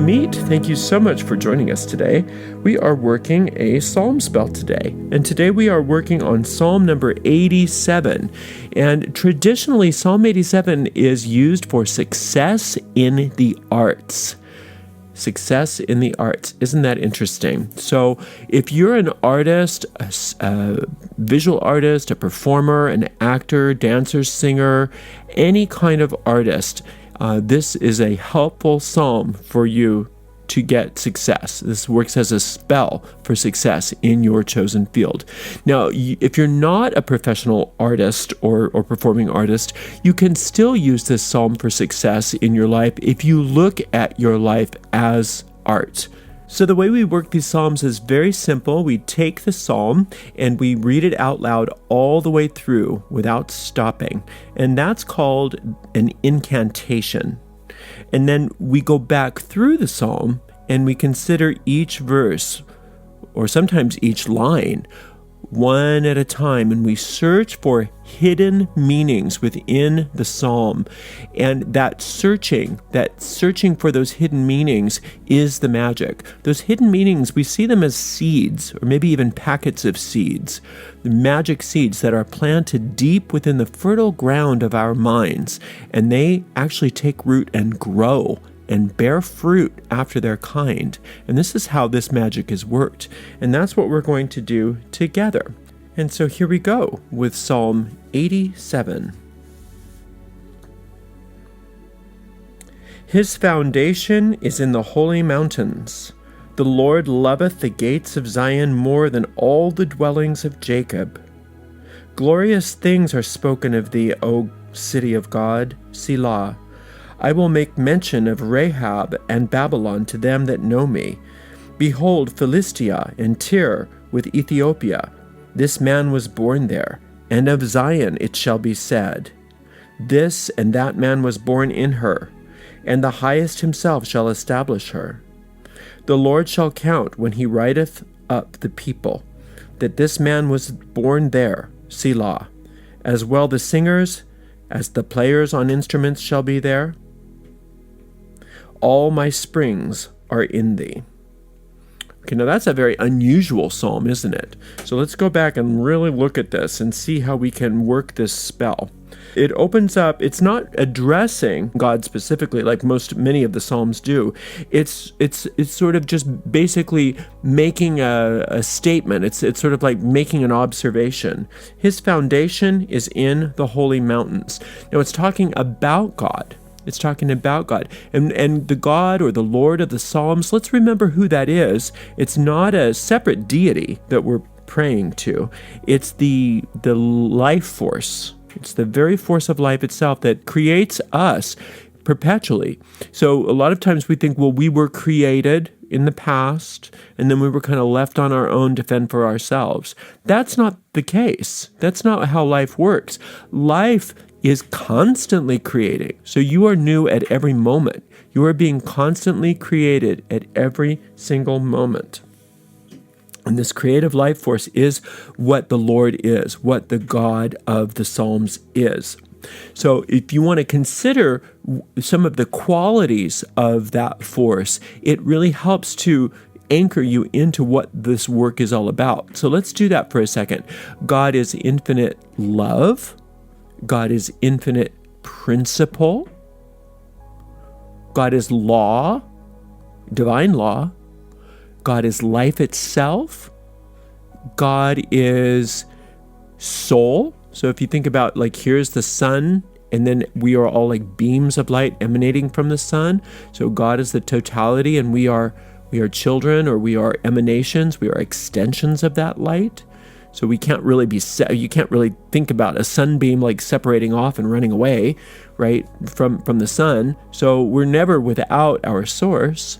meet. Thank you so much for joining us today. We are working a psalm spell today, and today we are working on Psalm number 87. And traditionally, Psalm 87 is used for success in the arts. Success in the arts. Isn't that interesting? So if you're an artist, a visual artist, a performer, an actor, dancer, singer, any kind of artist, this is a helpful psalm for you to get success. This works as a spell for success in your chosen field. Now, if you're not a professional artist or performing artist, you can still use this psalm for success in your life if you look at your life as art. So the way we work these psalms is very simple. We take the psalm and we read it out loud all the way through without stopping. And that's called an incantation. And then we go back through the psalm and we consider each verse, or sometimes each line, one at a time, and we search for hidden meanings within the psalm. And that searching for those hidden meanings is the magic. Those hidden meanings, we see them as seeds, or maybe even packets of seeds, the magic seeds that are planted deep within the fertile ground of our minds, and they actually take root and grow and bear fruit after their kind. And this is how this magic is worked. And that's what we're going to do together. And so here we go with Psalm 87. His foundation is in the holy mountains. The Lord loveth the gates of Zion more than all the dwellings of Jacob. Glorious things are spoken of thee, O city of God, Selah. I will make mention of Rahab and Babylon to them that know me. Behold, Philistia and Tyre with Ethiopia. This man was born there, and of Zion it shall be said, this and that man was born in her, and the highest himself shall establish her. The Lord shall count when he writeth up the people, that this man was born there, Selah. As well the singers as the players on instruments shall be there. All my springs are in thee. Okay, now that's a very unusual psalm, isn't it? So let's go back and really look at this and see how we can work this spell. It opens up, it's not addressing God specifically like many of the psalms do. It's sort of just basically making a statement. It's sort of like making an observation. His foundation is in the holy mountains. Now it's talking about God. It's talking about God. And the God or the Lord of the Psalms, let's remember who that is. It's not a separate deity that we're praying to. It's the life force. It's the very force of life itself that creates us perpetually. So a lot of times we think, well, we were created in the past, and then we were kind of left on our own to fend for ourselves. That's not the case. That's not how life works. Life is constantly creating. So you are new at every moment. You are being constantly created at every single moment. And this creative life force is what the Lord is, what the God of the Psalms is. So if you want to consider some of the qualities of that force, it really helps to anchor you into what this work is all about. So let's do that for a second. God is infinite love. God is infinite principle. God is law, divine law. God is life itself. God is soul. So if you think about, like, here's the sun, and then we are all like beams of light emanating from the sun. So God is the totality, and we are children, or we are emanations. We are extensions of that light. So we can't really you can't really think about a sunbeam like separating off and running away, right, from the sun. So we're never without our source.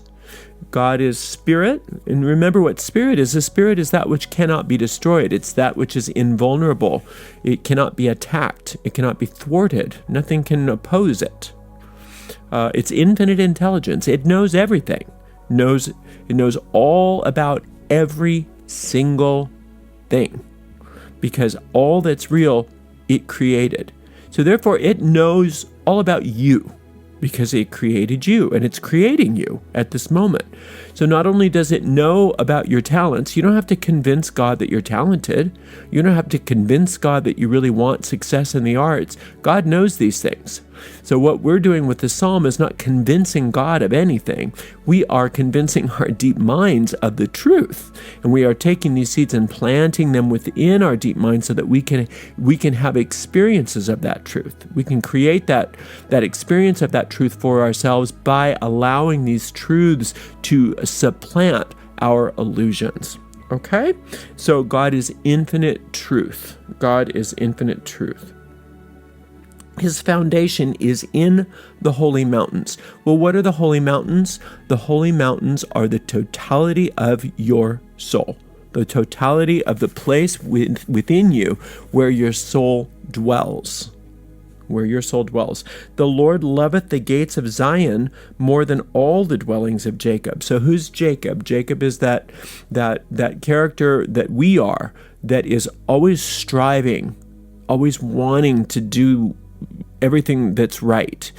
God is spirit, and remember what spirit is. The spirit is that which cannot be destroyed. It's that which is invulnerable. It cannot be attacked. It cannot be thwarted. Nothing can oppose it. It's infinite intelligence. It knows everything. It knows all about every single thing, because all that's real, it created. So therefore, it knows all about you. because it created you and it's creating you at this moment. So not only does it know about your talents, you don't have to convince God that you're talented. You don't have to convince God that you really want success in the arts. God knows these things. So what we're doing with the psalm is not convincing God of anything. We are convincing our deep minds of the truth. And we are taking these seeds and planting them within our deep minds so that we can have experiences of that truth. We can create that experience of that truth for ourselves by allowing these truths to supplant our illusions. Okay? So God is infinite truth. God is infinite truth. His foundation is in the holy mountains. Well, what are the holy mountains? The holy mountains are the totality of your soul, the totality of the place within you where your soul dwells. Where your soul dwells. The Lord loveth the gates of Zion more than all the dwellings of Jacob. So who's Jacob? Jacob is that character that we are, that is always striving, always wanting to do everything that's right,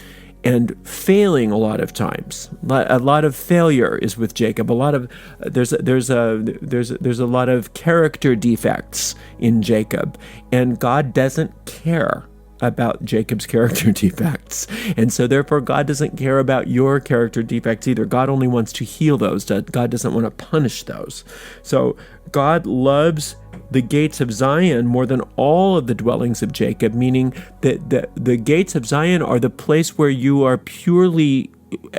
and failing a lot of times. A lot of failure is with Jacob. There's a lot of character defects in Jacob, and God doesn't care about Jacob's character defects. And so therefore God doesn't care about your character defects either. God only wants to heal those. God doesn't want to punish those. So God loves the gates of Zion more than all of the dwellings of Jacob, meaning that the gates of Zion are the place where you are purely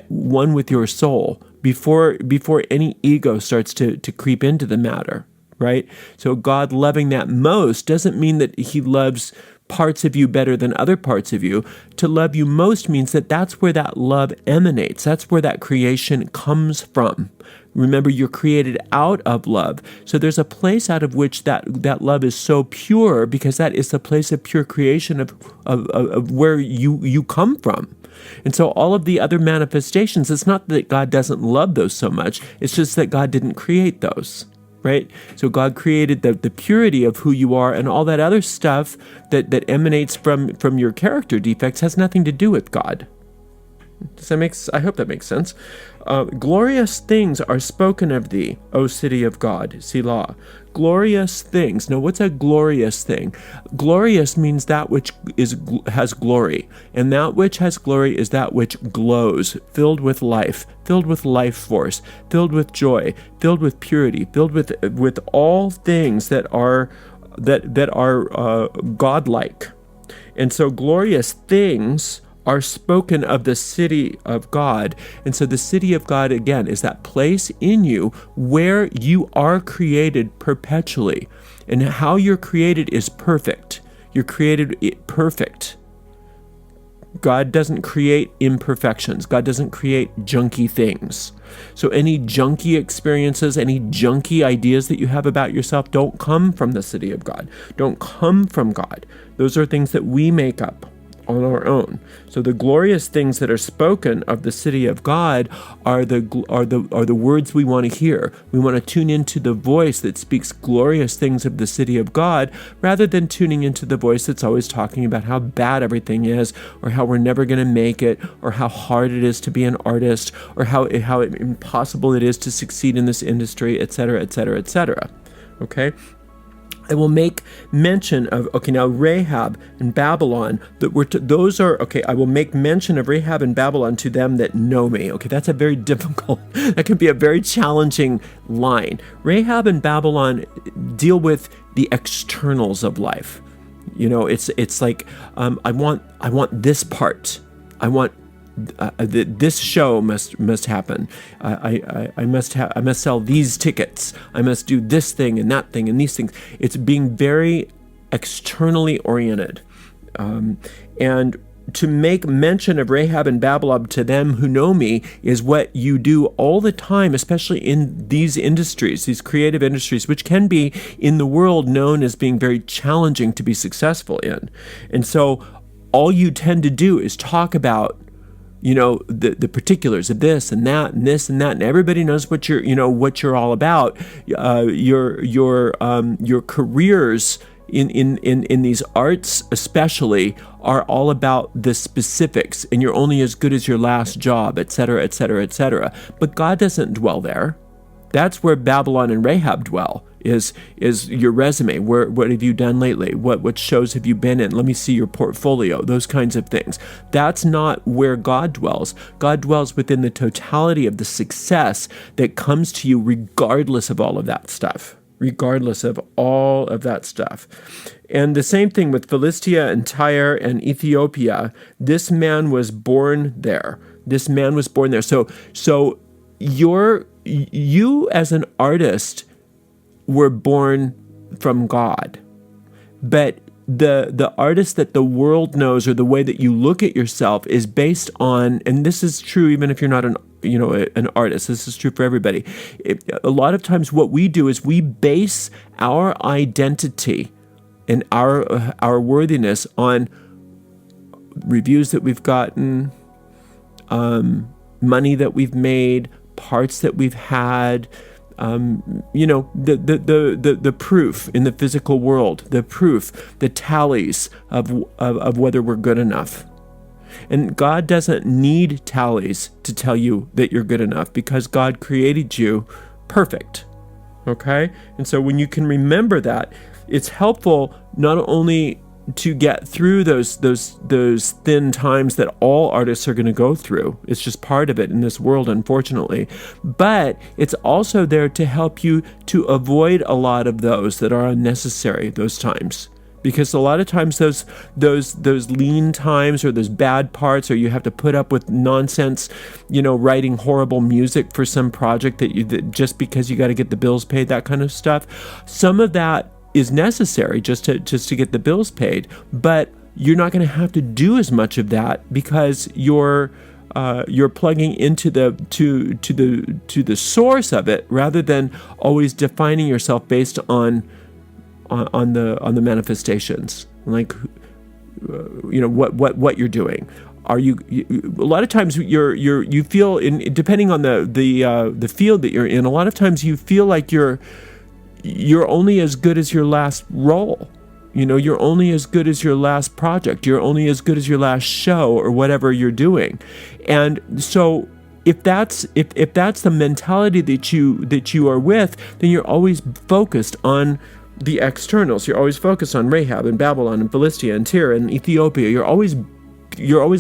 one with your soul before any ego starts to creep into the matter, right? So God loving that most doesn't mean that he loves parts of you better than other parts of you. To love you most means that that's where that love emanates. That's where that creation comes from. Remember, you're created out of love. So there's a place out of which that love is so pure, because that is the place of pure creation of where you come from. And so all of the other manifestations, it's not that God doesn't love those so much. It's just that God didn't create those. Right? So God created the purity of who you are, and all that other stuff that emanates from your character defects has nothing to do with God. I hope that makes sense. Glorious things are spoken of thee, O city of God, Selah. Glorious things. Now, what's a glorious thing? Glorious means that which has glory, and that which has glory is that which glows, filled with life force, filled with joy, filled with purity, filled with all things that are godlike. And so, glorious things are spoken of the city of God. And so the city of God, again, is that place in you where you are created perpetually. And how you're created is perfect. You're created perfect. God doesn't create imperfections. God doesn't create junky things. So any junky experiences, any junky ideas that you have about yourself don't come from the city of God. Don't come from God. Those are things that we make up on our own. So the glorious things that are spoken of the city of God are the words we want to hear. We want to tune into the voice that speaks glorious things of the city of God, rather than tuning into the voice that's always talking about how bad everything is, or how we're never going to make it, or how hard it is to be an artist, or how impossible it is to succeed in this industry, etc., etc., etc. Okay? I will make mention of, now Rahab and Babylon, I will make mention of Rahab and Babylon to them that know me. Okay, that's a very difficult, that can be a very challenging line. Rahab and Babylon deal with the externals of life. It's like, I want this part. I want this show must happen. I must sell these tickets. I must do this thing and that thing and these things. It's being very externally oriented, and to make mention of Rahab and Babylon to them who know me is what you do all the time, especially in these industries, these creative industries, which can be in the world known as being very challenging to be successful in. And so all you tend to do is talk about the particulars of this and that and this and that, and everybody knows what you're all about. Your careers in these arts especially are all about the specifics, and you're only as good as your last job, etc., etc., etc. But God doesn't dwell there. That's where Babylon and Rahab dwell, is your resume. What have you done lately? What shows have you been in? Let me see your portfolio, those kinds of things. That's not where God dwells. God dwells within the totality of the success that comes to you regardless of all of that stuff. Regardless of all of that stuff. And the same thing with Philistia and Tyre and Ethiopia. This man was born there. This man was born there. So you as an artist were born from God. But the artist that the world knows, or the way that you look at yourself, is based on, and this is true even if you're not an artist. This is true for everybody. A lot of times what we do is we base our identity and our worthiness on reviews that we've gotten, money that we've made, parts that we've had, the proof in the physical world, the proof, the tallies of whether we're good enough. And God doesn't need tallies to tell you that you're good enough, because God created you perfect. Okay? And so when you can remember that, it's helpful not only to get through those thin times that all artists are going to go through. It's just part of it in this world, unfortunately. But it's also there to help you to avoid a lot of those that are unnecessary, those times. Because a lot of times those lean times, or those bad parts, or you have to put up with nonsense, writing horrible music for some project that just because you got to get the bills paid, that kind of stuff. Some of that is necessary just to get the bills paid, but you're not going to have to do as much of that, because you're plugging into the source of it, rather than always defining yourself based on the manifestations, like what you're doing. Are you a lot of times you feel, depending on the field that you're in, a lot of times you feel like you're only as good as your last role. You're only as good as your last project. You're only as good as your last show, or whatever you're doing. And so if that's the mentality that you are with, then you're always focused on the externals. You're always focused on Rahab and Babylon and Philistia and Tyre and Ethiopia. You're always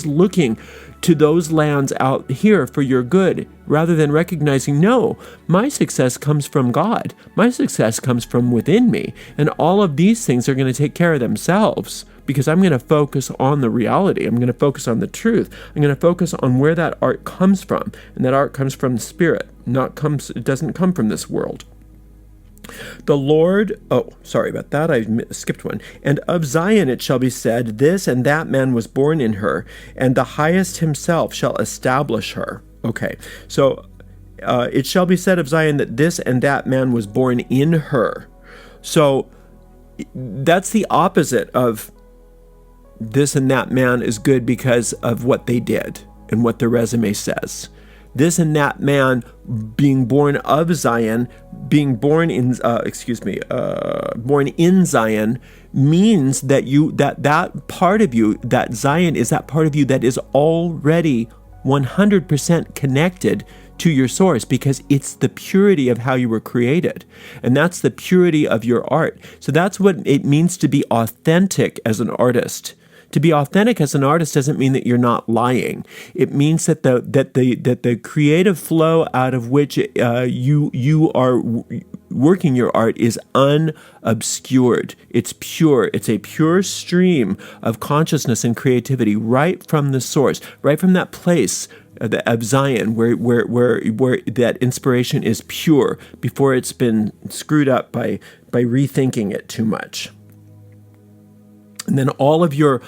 looking to those lands out here for your good, rather than recognizing, no, my success comes from God. My success comes from within me. And all of these things are going to take care of themselves, because I'm going to focus on the reality. I'm going to focus on the truth. I'm going to focus on where that art comes from. And that art comes from the Spirit. It doesn't come from this world. The Lord, sorry about that, I skipped one. And of Zion it shall be said, this and that man was born in her, and the highest himself shall establish her. Okay, so it shall be said of Zion that this and that man was born in her. So that's the opposite of this and that man is good because of what they did and what their resume says. This and that man being born of Zion, being born in Zion, means that that part of you, that Zion is that part of you that is already 100% connected to your source, because it's the purity of how you were created. And that's the purity of your art. So that's what it means to be authentic as an artist. To be authentic as an artist doesn't mean that you're not lying. It means that the creative flow out of which you are working your art is unobscured. It's pure. It's a pure stream of consciousness and creativity right from the source, right from that place of Zion, where that inspiration is pure before it's been screwed up by rethinking it too much. And then all of your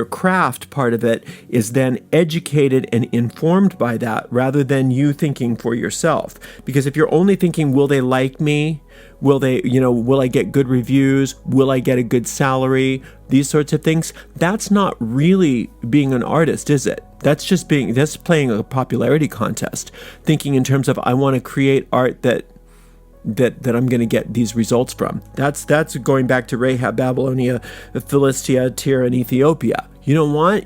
craft part of it is then educated and informed by that, rather than you thinking for yourself. Because if you're only thinking, will they like me? Will I get good reviews? Will I get a good salary? These sorts of things. That's not really being an artist, is it? That's playing a popularity contest. Thinking in terms of, I want to create art that that I'm going to get these results from. That's going back to Rahab, Babylonia, Philistia, Tyre, and Ethiopia. You don't want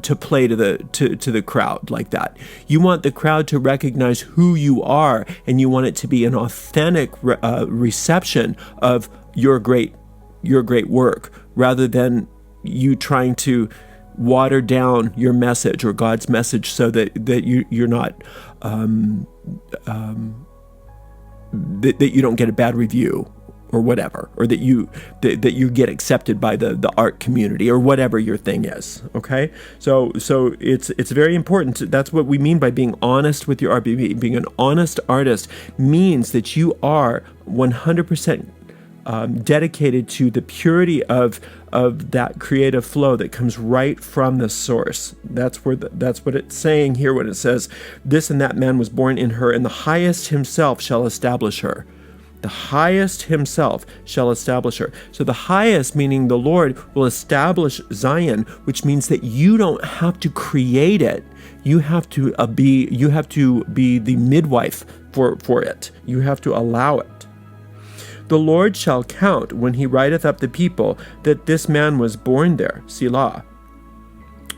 to play to the crowd like that. You want the crowd to recognize who you are, and you want it to be an authentic reception of your great work, rather than you trying to water down your message or God's message so that you're not that you don't get a bad review or whatever, or that you get accepted by the art community or whatever your thing is. Okay, so it's very important. That's what we mean by being honest with your art. Being an honest artist means that you are 100% dedicated to the purity of that creative flow that comes right from the source. That's what it's saying here when it says, "This and that man was born in her, and the highest himself shall establish her." The highest himself shall establish her. So the highest, meaning the Lord, will establish Zion, which means that you don't have to create it. You have to be the midwife for it. You have to allow it. "The Lord shall count when he writeth up the people that this man was born there." Selah.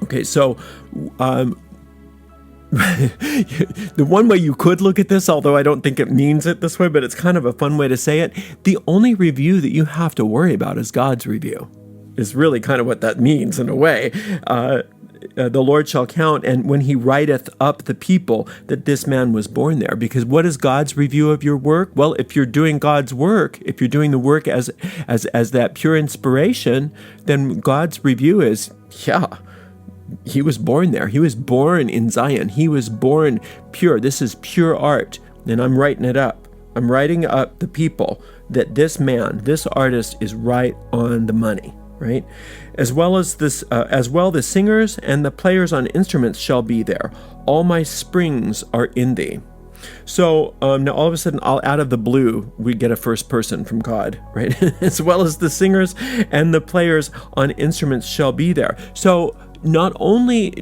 Okay, so the one way you could look at this, although I don't think it means it this way, but it's kind of a fun way to say it, the only review that you have to worry about is God's review, is really kind of what that means in a way. The Lord shall count, and when he writeth up the people that this man was born there. Because what is God's review of your work? Well, if you're doing God's work, if you're doing the work as that pure inspiration, then God's review is, yeah, he was born there. He was born in Zion. He was born pure. This is pure art, and I'm writing it up. I'm writing up the people that this man, this artist, is right on the money. Right, as well the singers and the players on instruments shall be there. All my springs are in thee. So now all of a sudden, out of the blue, we get a first person from God, right? As well as the singers and the players on instruments shall be there. So not only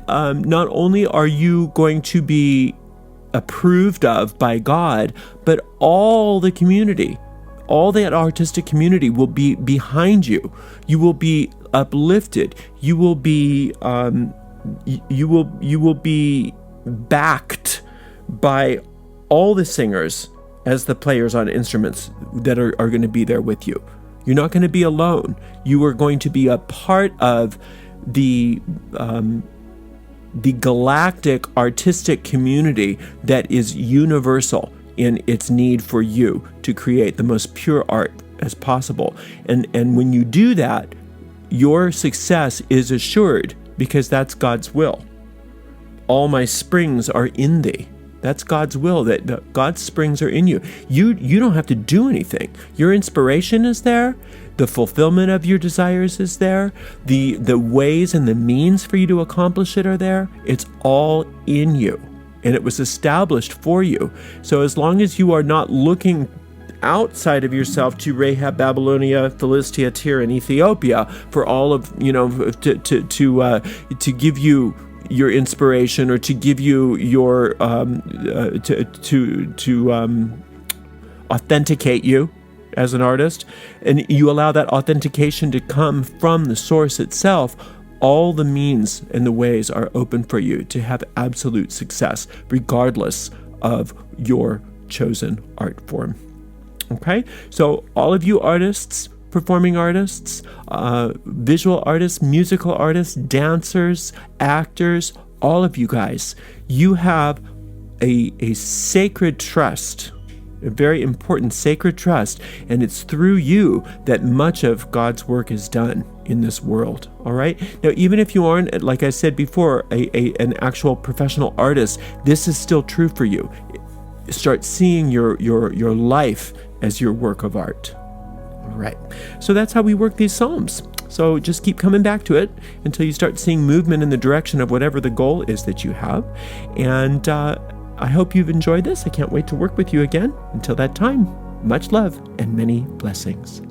are you going to be approved of by God, but all the community. All that artistic community will be behind you. You will be uplifted. You will be backed by all the singers as the players on instruments that are going to be there with you. You're not going to be alone. You are going to be a part of the galactic artistic community that is universal in its need for you to create the most pure art as possible. And when you do that, your success is assured, because that's God's will. All my springs are in thee. That's God's will, that God's springs are in you. You don't have to do anything. Your inspiration is there. The fulfillment of your desires is there. The ways and the means for you to accomplish it are there. It's all in you. And it was established for you. So as long as you are not looking outside of yourself to Rahab, Babylonia, Philistia, Tyre, and Ethiopia for all of, to give you your inspiration, or to give you your to authenticate you as an artist, and you allow that authentication to come from the source itself, all the means and the ways are open for you to have absolute success, regardless of your chosen art form. Okay? So all of you artists, performing artists, visual artists, musical artists, dancers, actors, all of you guys, you have a sacred trust, a very important sacred trust, and it's through you that much of God's work is done in this world. All right. Now, even if you aren't, like I said before, an actual professional artist, this is still true for you. Start seeing your life as your work of art. All right. So that's how we work these Psalms. So just keep coming back to it until you start seeing movement in the direction of whatever the goal is that you have. And I hope you've enjoyed this. I can't wait to work with you again. Until that time, much love and many blessings.